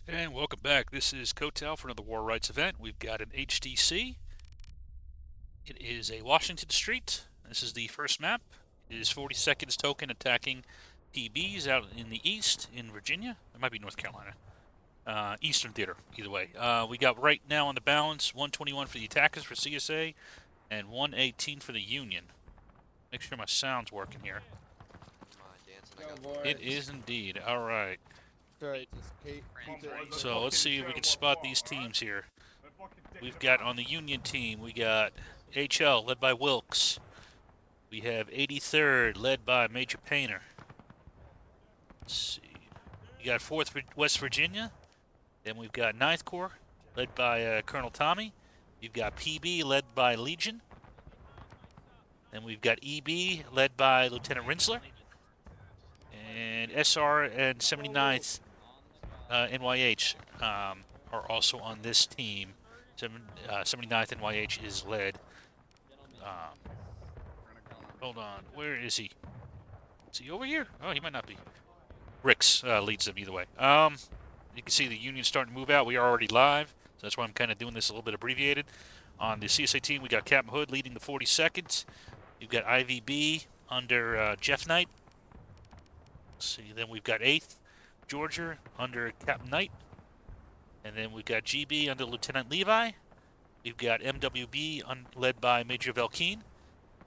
And welcome back. This is Kotal for another War Rights event. We've got an HDC. It is a Washington Street. This is the first map. It is 40 seconds token attacking PBs out in the east in Virginia. It might be North Carolina. Eastern Theater, either way. We got right now on the balance 121 for the attackers for CSA and 118 for the Union. Make sure my sound's working here. It is indeed. All right. So let's see if we can spot these teams here. We've got on the Union team, we got HL led by Wilkes. We have 83rd led by Major Painter. Let's see. We got 4th West Virginia. Then we've got 9th Corps led by Colonel Tommy. We've got PB led by Legion. Then we've got EB led by Lieutenant Rinsler. And SR and 79th NYH are also on this team. 79th NYH is led. Hold on, where is he? Is he over here? Oh, he might not be. Ricks leads them either way. You can see the Union's starting to move out. We are already live, so that's why I'm kind of doing this a little bit abbreviated. On the CSA team, we got Captain Hood leading the 42nd. You've got IVB under Jeff Knight. Let's see, then we've got 8th Georgia under Captain Knight. And then we've got GB under Lieutenant Levi. We've got MWB led by Major Velkeen.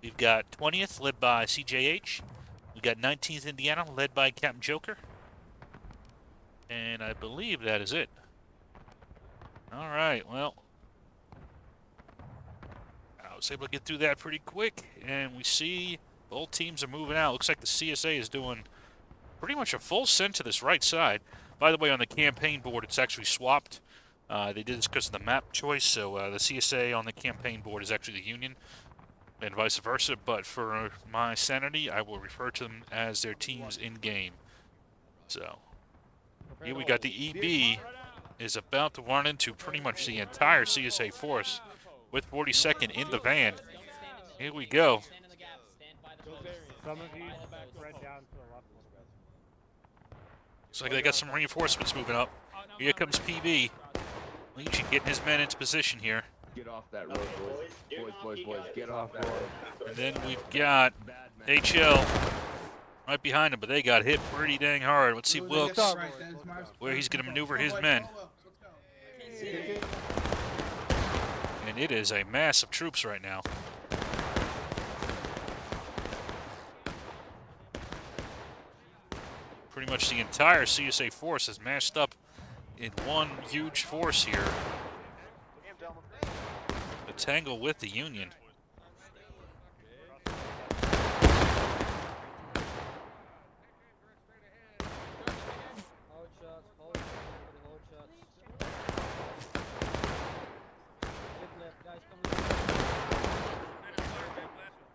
We've got 20th led by CJH. We've got 19th Indiana led by Captain Joker. And I believe that is it. All right, well, I was able to get through that pretty quick. And we see both teams are moving out. Looks like the CSA is doing pretty much a full send to this right side. By the way, on the campaign board, it's actually swapped. They did this because of the map choice, so the CSA on the campaign board is actually the Union, and vice versa. But for my sanity, I will refer to them as their teams in-game. So here we got the EB is about to run into pretty much the entire CSA force with 42nd in the van. Here we go. Some of you spread down to the left. Looks like they got some reinforcements moving up. Here comes PB. Legion getting his men into position here. Get off that road, boys, get off that road. And then we've got HL right behind him, but they got hit pretty dang hard. Let's see Wilkes, where he's going to maneuver his men. And it is a mass of troops right now. Pretty much the entire CSA force is mashed up in one huge force here to tangle with the Union.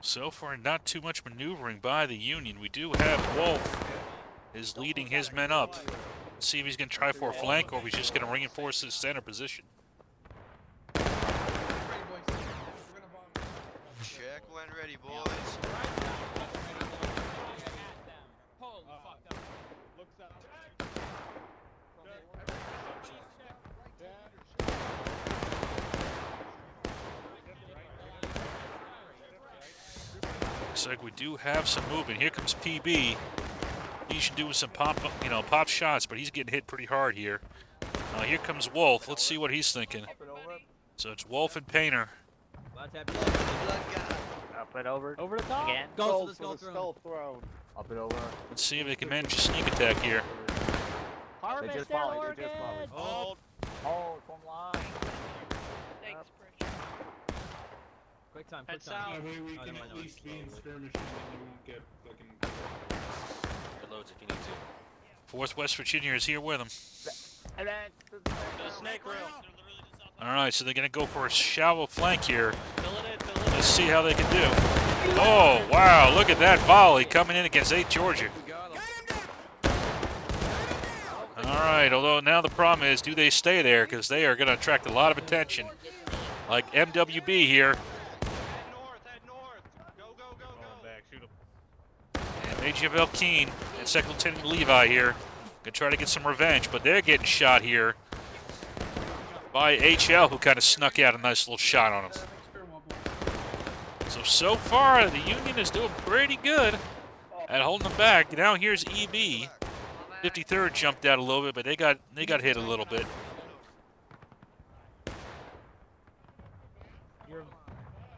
So far, not too much maneuvering by the Union. We do have Wolf is leading his men up. Let's see if he's going to try for a flank or if he's just going to reinforce his center position. Check when ready, boys. Looks like we do have some movement. Here comes PB. He should do some pop shots, but he's getting hit pretty hard here. Here comes Wolf. Let's see what he's thinking. So it's Wolf and Painter. Up and over the top. Again. Go for the skull throne. Up and over. Let's see if they can manage a sneak attack here. Harvest They just their volleyed, organs. they just volleyed. Hold. Hold from line. Thanks, Bridge. Quick time. Head Quick time. south. That way we Oh, can no, at no, least it's be in slow. skirmishes and you won't get fucking... Loads if you need to. 4th West Virginia is here with them. And then To the snake rail. All right, so they're going to go for a shallow flank here. Fill it in, fill it in. Let's see how they can do. Oh, wow, look at that volley coming in against 8th Georgia. All right, although now the problem is, do they stay there? Because they are going to attract a lot of attention. Like MWB here. Head north. Go, go, go, go. And Major Velkeen and 2nd Lieutenant Levi here. Gonna try to get some revenge, but they're getting shot here by HL, who kind of snuck out a nice little shot on them. So far, the Union is doing pretty good at holding them back. Now here's EB. 53rd jumped out a little bit, but they got hit a little bit.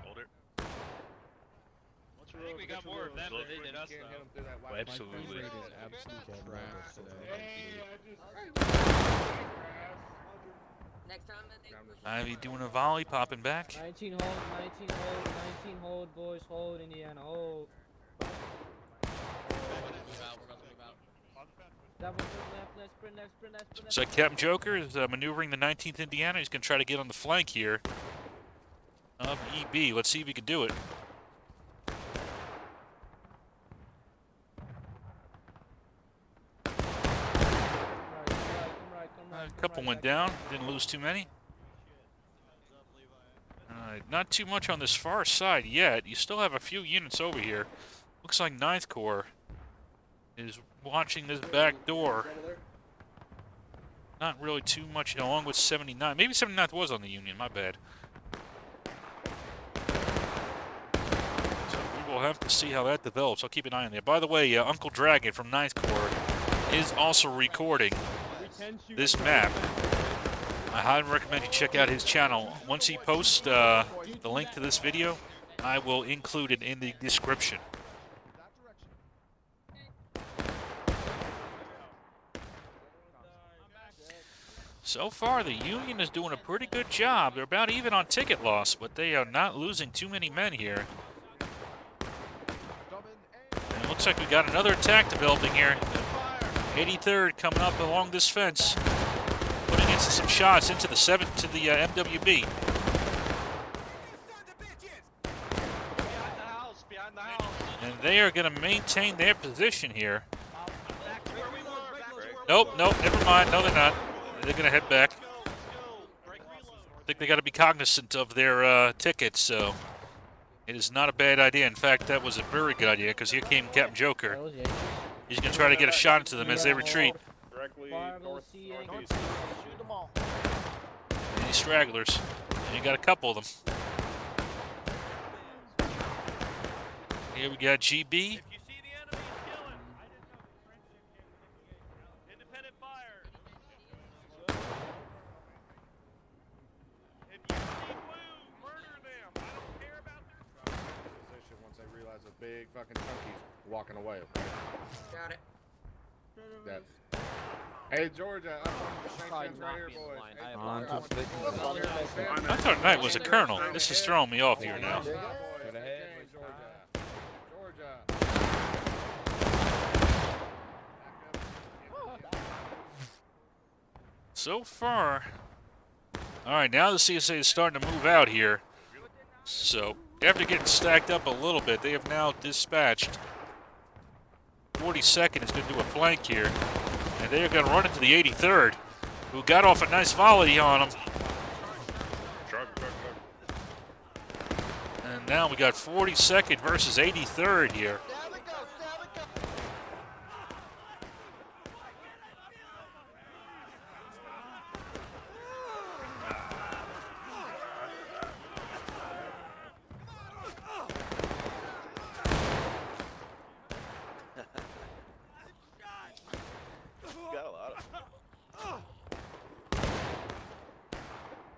Hold it. I think we got more of them than they did us, though. Absolutely. Ivy doing a volley, popping back. 19 hold, 19 hold, 19 hold, boys, hold, Indiana, hold. So Captain Joker is maneuvering the 19th Indiana. He's going to try to get on the flank here of EB. Let's see if he can do it. A couple went down. Didn't lose too many. Not too much on this far side yet. You still have a few units over here. Looks like 9th Corps is watching this back door. Not really too much, along with 79. Maybe 79th was on the Union, my bad. So we will have to see how that develops. I'll keep an eye on there. By the way, Uncle Dragon from 9th Corps is also recording this map. I highly recommend you check out his channel. Once he posts the link to this video, I will include it in the description. So far, the Union is doing a pretty good job. They're about even on ticket loss, but they are not losing too many men here. And it looks like we got another attack developing here. 83rd coming up along this fence, putting in some shots into the MWB. Behind the house, behind the house. And they are going to maintain their position here. Back to where we were, back to where we Nope, never mind. No, they're not. They're going to head back. Let's go. Break reload. I think they got to be cognizant of their tickets, so it is not a bad idea. In fact, that was a very good idea, because here came Captain Joker. He's going to try to get a shot into them as they retreat. Directly northeast. Shoot them all. Any stragglers. And you got a couple of them. Here we got GB. If you see the enemy, kill him. Independent fire. If you see blue, murder them. I don't care about their Position once they realize a big fucking chunky's walking away. Okay? Got it. That's. Hey Georgia, I'm on the same fence right here, boys. I thought Knight was a colonel. This is throwing me off here now. Georgia. So far. Alright, now the CSA is starting to move out here. So, after getting stacked up a little bit, they have now dispatched 42nd is going to do a flank here. And they are going to run into the 83rd, who got off a nice volley on them. And now we got 42nd versus 83rd here.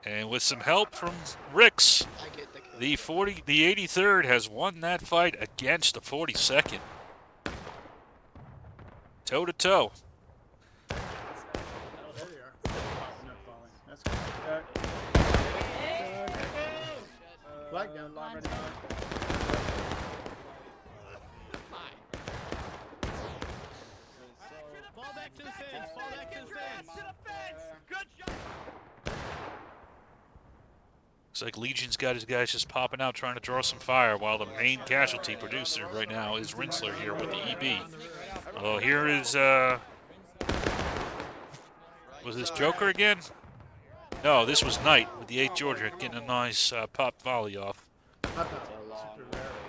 And with some help from Ricks, the 83rd has won that fight against the 42nd. Toe to toe. Black down, line right Fall back to the fence. Fall back to the fence. Good shot. Looks like Legion's got his guys just popping out trying to draw some fire, while the main casualty producer right now is Rinsler here with the EB. Oh, here is, was this Joker again? No, this was Knight with the 8th Georgia getting a nice pop volley off.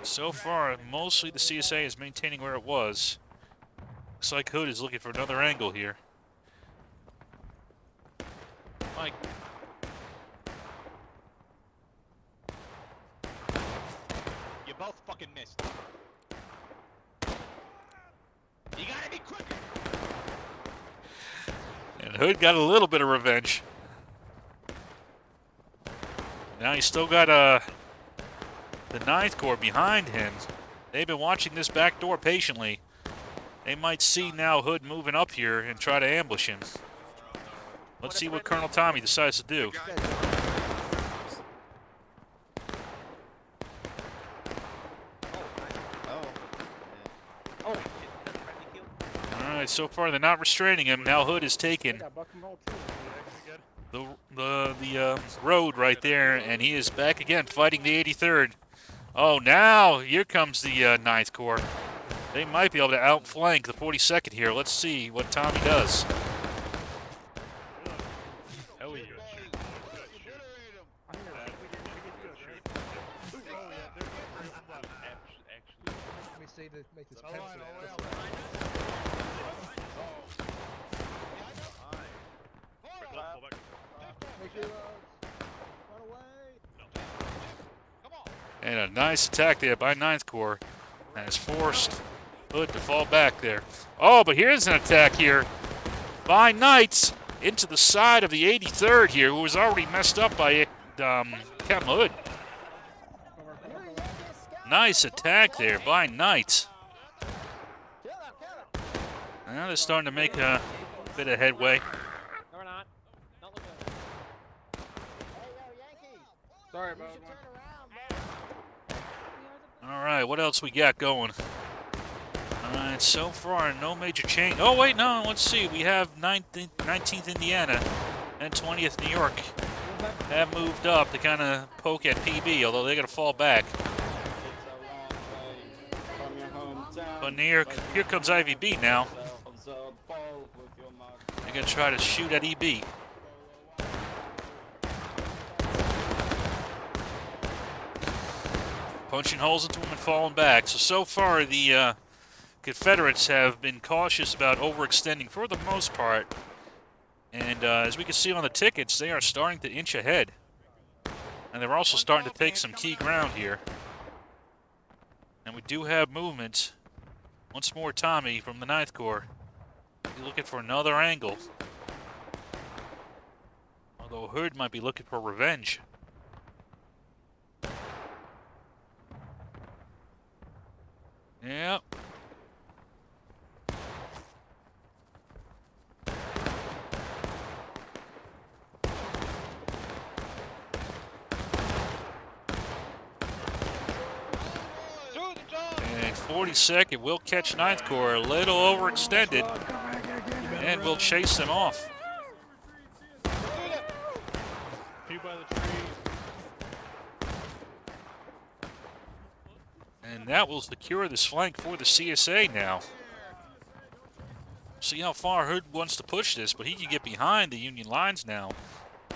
So far, mostly the CSA is maintaining where it was. Looks like Hood is looking for another angle here. Mike. You both fucking missed. You gotta be quicker. And Hood got a little bit of revenge. Now he's still got the 9th Corps behind him. They've been watching this back door patiently. They might see now Hood moving up here and try to ambush him. Let's see what Colonel Tommy decides to do. Alright, so far they're not restraining him. Now Hood is taken the road right there, and he is back again fighting the 83rd. Oh, now here comes the 9th Corps. They might be able to outflank the 42nd here. Let's see what Tommy does. Hell yeah. Let me see to make this Hold on, pencil. hold on. Make your run away. And a nice attack there by 9th Corps. And has forced Hood to fall back there. Oh, but here's an attack here by Knights into the side of the 83rd here, who was already messed up by Captain Hood. Nice attack there by Knights. Now they're starting to make a bit of headway. No, we're not. Don't look at it. Sorry, bud. All right, what else we got going? All right, so far, no major change. Oh, wait, no, let's see. We have 19th Indiana and 20th New York have moved up to kind of poke at PB, although they're going to fall back. But here comes IVB now. They're going to try to shoot at EB. Punching holes into him and falling back. So far, the Confederates have been cautious about overextending for the most part. And as we can see on the tickets, they are starting to inch ahead. And they're also starting to take some key ground here. And we do have movement. Once more, Tommy from the 9th Corps. He's looking for another angle. Although Hood might be looking for revenge. Yep. And 42nd will catch 9th Corps, a little overextended, and will chase them off. And that will secure this flank for the CSA now. See how far Hood wants to push this, but he can get behind the Union lines now.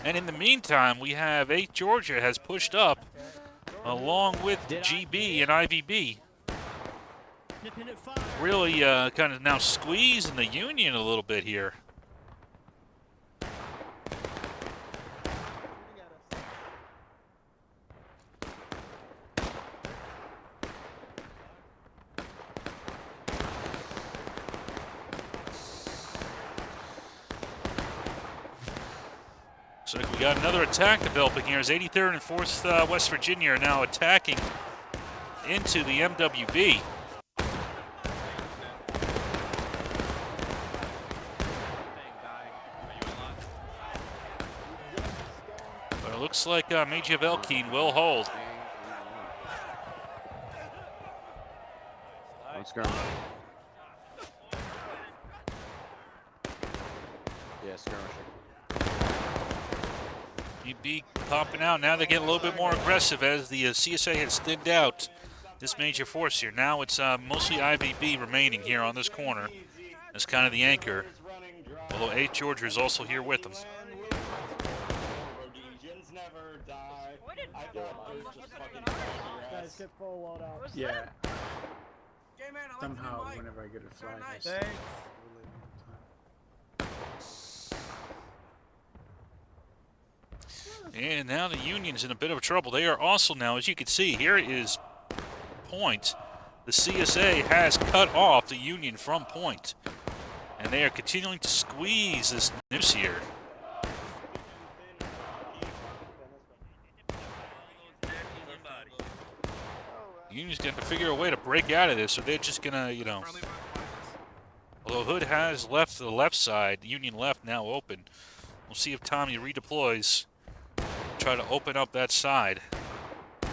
And in the meantime, we have 8th Georgia has pushed up along with GB and IVB. Really kind of now squeezing the Union a little bit here. So we got another attack developing here as 83rd and 4th West Virginia are now attacking into the MWB. But it looks like Major Velkeen will hold. Let's go. Yeah, skirmishing. UB popping out. Now they get a little bit more aggressive as the CSA has thinned out this major force here. Now it's mostly IVB remaining here on this corner as kind of the anchor. Although 8th Georgia is also here with them. Guys, get full load out. Yeah. Somehow, whenever I get a flag, I see. And now the Union's in a bit of trouble. They are also now, as you can see, here is point. The CSA has cut off the Union from point. And they are continuing to squeeze this noose here. The Union's going to figure a way to break out of this, so they're just going to, you know. Although Hood has left the left side, the Union left now open. We'll see if Tommy redeploys. Try to open up that side. I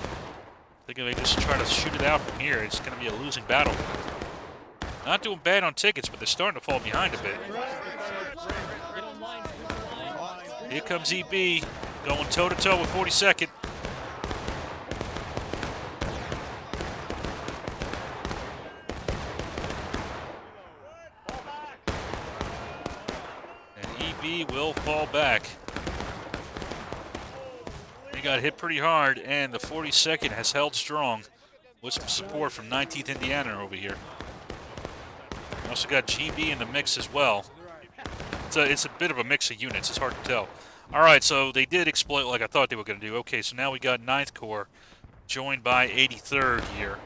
think if they just try to shoot it out from here, it's going to be a losing battle. Not doing bad on tickets, but they're starting to fall behind a bit. Here comes EB, going toe-to-toe with 42nd. And EB will fall back. He got hit pretty hard, and the 42nd has held strong with some support from 19th Indiana over here. We also got GB in the mix as well. It's a bit of a mix of units. It's hard to tell. All right, so they did exploit like I thought they were going to do. Okay, so now we got 9th Corps joined by 83rd here.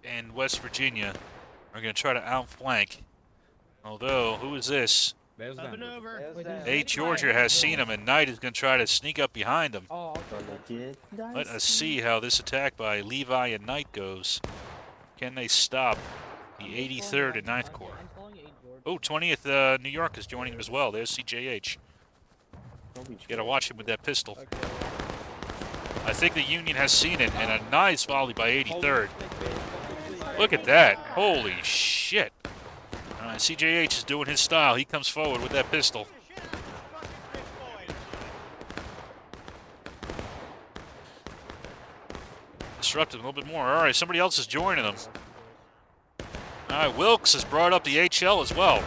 And West Virginia are going to try to outflank. Although, who is this? Hey, Georgia has seen him, and Knight is going to try to sneak up behind him. Oh, okay. Let us see how this attack by Levi and Knight goes. Can they stop the 83rd and 9th Corps? Oh, 20th New York is joining him as well. There's CJH. You got to watch him with that pistol. I think the Union has seen it, and a nice volley by 83rd. Look at that. Holy shit. All right, CJH is doing his style. He comes forward with that pistol. Disrupt him a little bit more. All right, somebody else is joining them. All right, Wilkes has brought up the HL as well.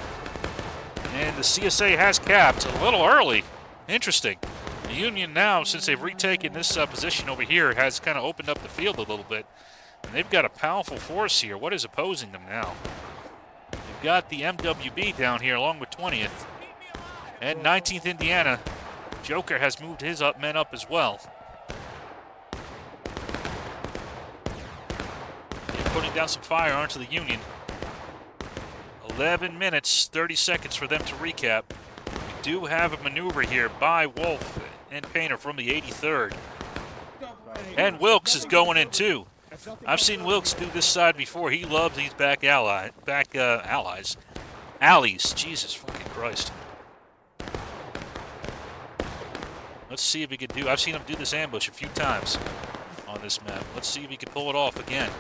And the CSA has capped a little early. Interesting. The Union now, since they've retaken this position over here, has kind of opened up the field a little bit. And they've got a powerful force here. What is opposing them now? They've got the MWB down here along with 20th. And 19th Indiana. Joker has moved his men up as well. They're putting down some fire onto the Union. 11 minutes, 30 seconds for them to recap. We do have a maneuver here by Wolf and Painter from the 83rd. And Wilkes is going in too. I've seen Wilkes do this side before. He loves these alleys. Jesus fucking Christ. Let's see if he can do. I've seen him do this ambush a few times on this map. Let's see if he can pull it off again.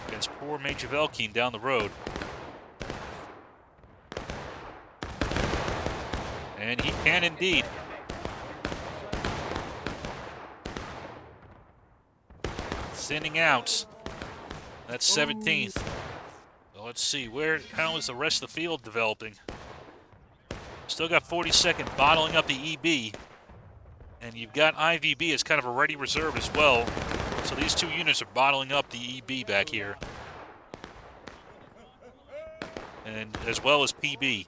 Against poor Major Velkeen down the road. And he can indeed. Thinning out. That's 17th. So let's see, how is the rest of the field developing? Still got 42nd bottling up the EB. And you've got IVB as kind of a ready reserve as well. So these two units are bottling up the EB back here. And as well as PB.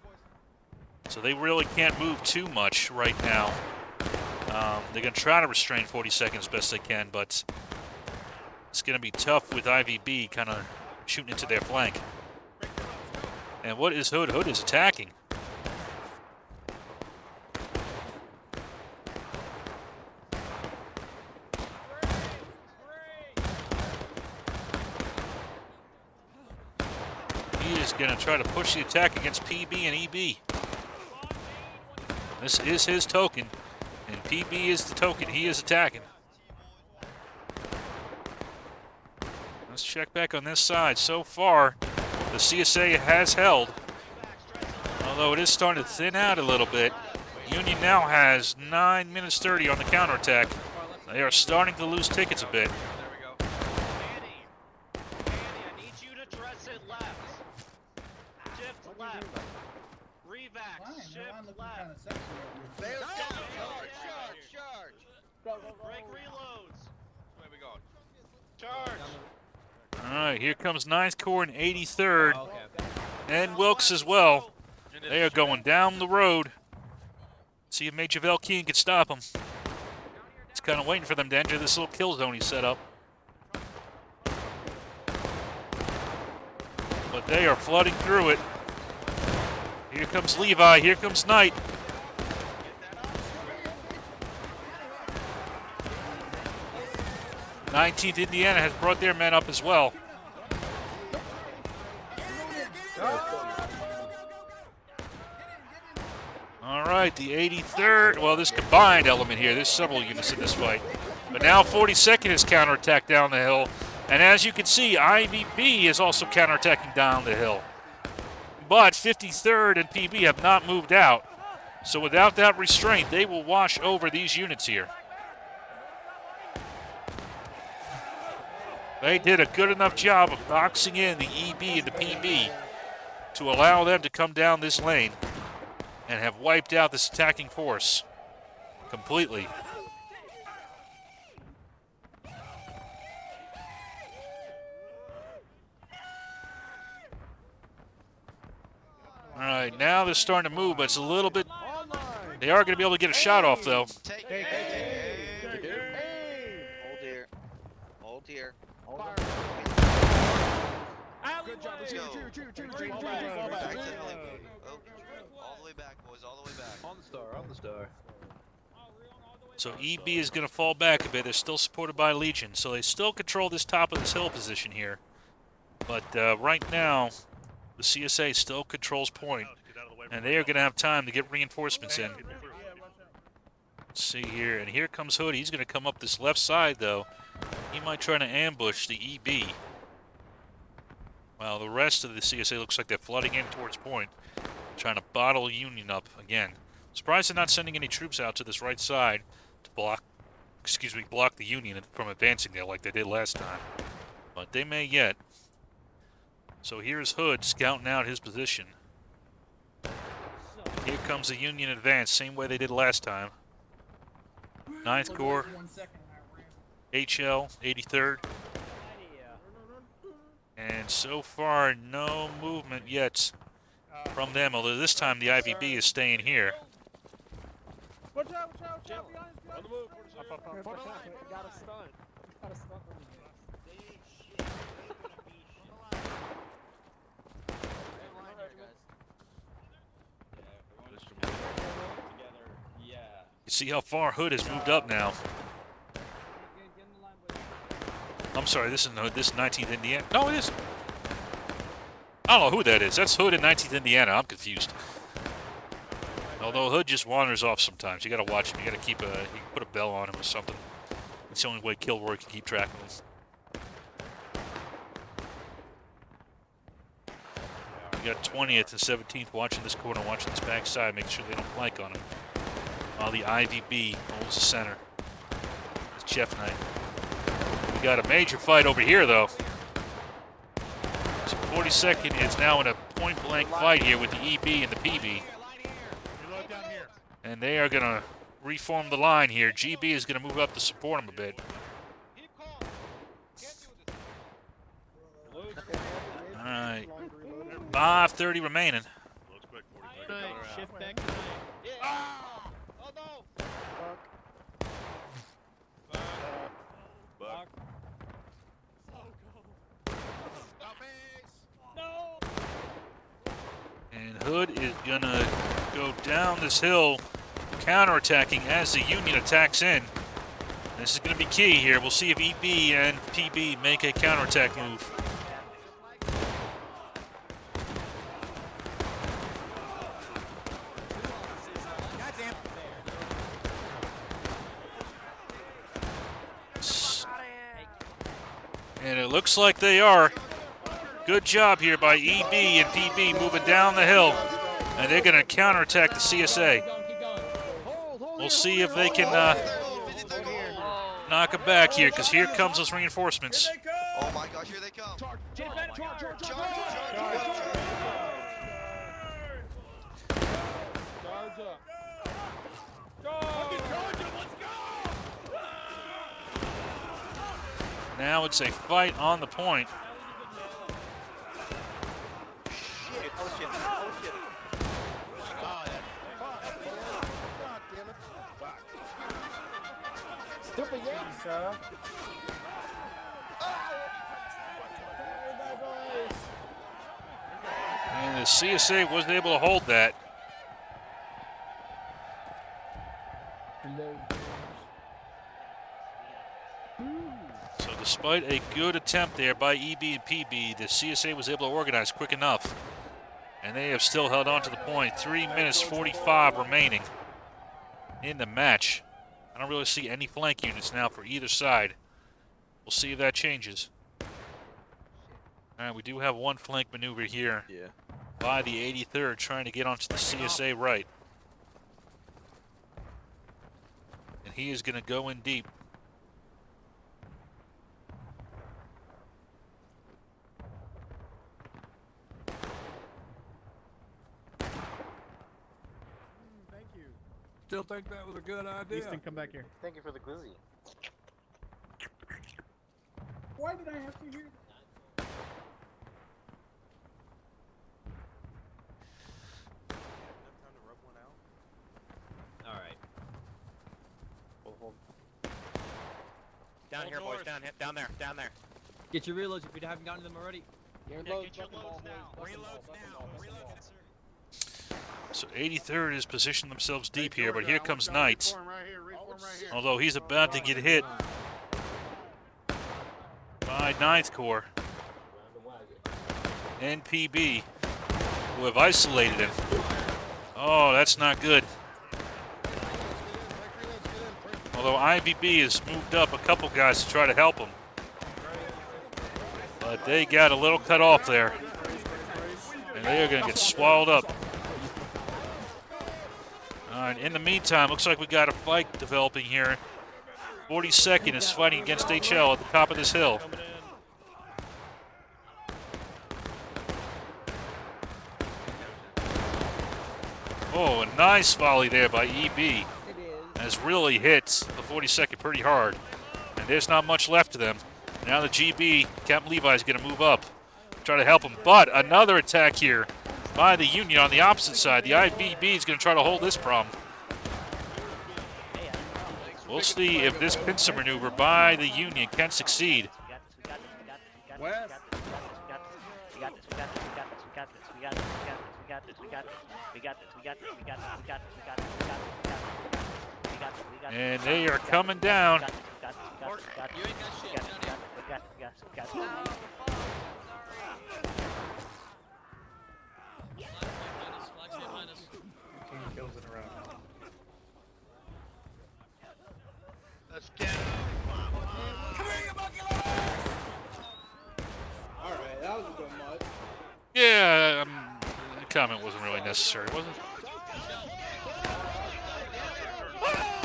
So they really can't move too much right now. They're going to try to restrain 42nd as best they can, but it's going to be tough with IVB kind of shooting into their flank. And what is Hood? Hood is attacking. He is going to try to push the attack against PB and EB. This is his token, and PB is the token he is attacking. Let's check back on this side. So far, the CSA has held, although it is starting to thin out a little bit. Union now has 9 minutes 30 on the counterattack. They are starting to lose tickets a bit. I need you to dress it left. Shift left. Revax. Shift left. Charge. Break reloads. Where we going? Charge. All right, here comes 9th Corps and 83rd. And Wilkes as well. They are going down the road. See if Major Velkeen can stop them. He's kind of waiting for them to enter this little kill zone he set up. But they are flooding through it. Here comes Levi. Here comes Knight. '19th Indiana has brought their men up as well. All right, the 83rd. Well, this combined element here. There's several units in this fight. But now 42nd is counterattacked down the hill. And as you can see, IVB is also counterattacking down the hill. But 53rd and PB have not moved out. So without that restraint, they will wash over these units here. They did a good enough job of boxing in the EB and the PB to allow them to come down this lane and have wiped out this attacking force completely. All right, now they're starting to move, but it's a little bit... They are going to be able to get a shot off, though. Hold here. Hold here. Good job. Let's go. Fall back. All the way back, boys. All the way back. On the star. So EB is going to fall back a bit. They're still supported by Legion, so they still control this top of this hill position here. But right now, the CSA still controls point, and they are going to have time to get reinforcements in. Let's see here, and here comes Hood. He's going to come up this left side, though. He might try to ambush the EB. While the rest of the CSA looks like they're flooding in towards point, trying to bottle Union up again. Surprised they're not sending any troops out to this right side to block the Union from advancing there like they did last time. But they may yet. So here's Hood scouting out his position. Here comes the Union advance, same way they did last time. 9th Corps, HL, 83rd. And so far, no movement yet from them, although this time the IVB is staying here. Watch out, behind us. On the move. Got a stunt. Got a stunt on You see how far Hood has moved up now. I'm sorry, this isn't Hood. This is 19th Indiana. No, it is. I don't know who that is. That's Hood in 19th Indiana. I'm confused. Although Hood just wanders off sometimes. You got to watch him. You got to keep you can put a bell on him or something. It's the only way Kilroy can keep track of him. You got 20th and 17th watching this corner, watching this backside, making sure they don't flank on him. While the IVB holds the center. It's Jeff Knight. We got a major fight over here, though. So 42nd is now in a point-blank fight here with the EB and the PB. And they are going to reform the line here. GB is going to move up to support him a bit. All right. 5:30 remaining. Shift back. Oh no! Buck. No! And Hood is going to go down this hill, counterattacking as the Union attacks in. This is going to be key here. We'll see if EB and PB make a counterattack move. And it looks like they are. Good job here by EB and PB moving down the hill. And they're going to counterattack the CSA. We'll see if they can knock it back here, because here comes those reinforcements. Oh my gosh, here they come. Now it's a fight on the point. sir. And the CSA wasn't able to hold that. So despite a good attempt there by EB and PB, the CSA was able to organize quick enough. And they have still held on to the point. 3 minutes 45 remaining in the match. I don't really see any flank units now for either side. We'll see if that changes. All right, we do have one flank maneuver here by the 83rd trying to get onto the CSA right. And he is going to go in deep. Thank you. Still think that was a good idea. Easton, come back here. Thank you for the glizzy. Why did I have to hear? All right. Down here, boys. Down there. Get your reloads if you haven't gotten them already. Get your loads now. Reloads now. Reload. So 83rd is positioned themselves deep here, but here comes Knights. Reform right here. Although he's about to get hit by 9th Corps. NPB, who have isolated him. Oh, that's not good. Although IBB has moved up a couple guys to try to help him. But they got a little cut off there. And they are going to get swallowed up. All right, in the meantime, looks like we got a fight developing here. 42nd is fighting against HL at the top of this hill. Oh, a nice volley there by EB. Has really hit the 42nd pretty hard. And there's not much left to them. Now the GB, Captain Levi, is going to move up. Try to help him. But another attack here by the Union on the opposite side. The IBB is going to try to hold this problem. We'll see if this pincer maneuver by the Union can succeed. West. And they are coming down. Let's get him. Alright, that was a good mud. Yeah, the comment wasn't really necessary, was it?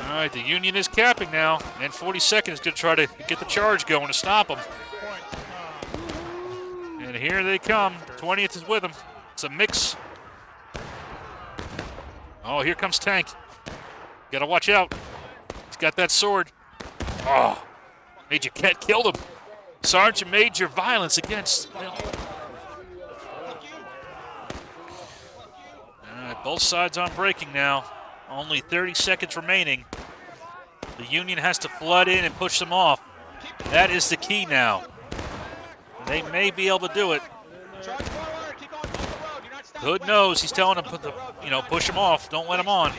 All right, the Union is capping now, and 42nd is going to try to get the charge going to stop them. And here they come. 20th is with them. It's a mix. Oh, here comes Tank. Got to watch out. He's got that sword. Oh, Major Kett killed him. Sergeant Major violence against. All right, both sides on breaking now. Only 30 seconds remaining. The Union has to flood in and push them off. That is the key now. They may be able to do it. Hood knows. He's telling them, push them off. Don't let them on.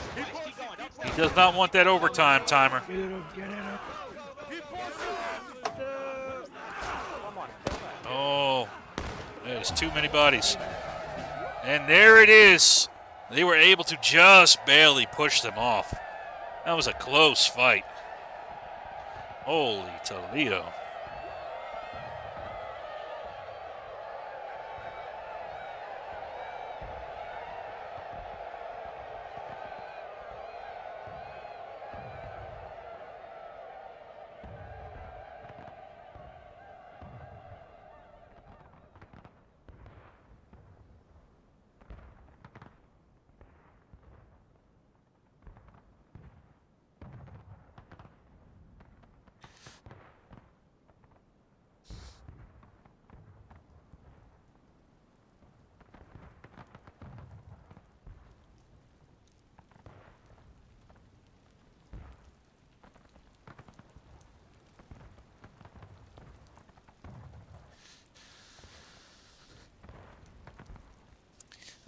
He does not want that overtime timer. Oh, there's too many bodies. And there it is. They were able to just barely push them off. That was a close fight. Holy Toledo.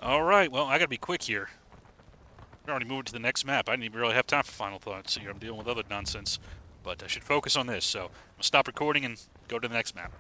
All right, well, I got to be quick here. We're already moving to the next map. I didn't even really have time for final thoughts here. I'm dealing with other nonsense. But I should focus on this, so I'm going to stop recording and go to the next map.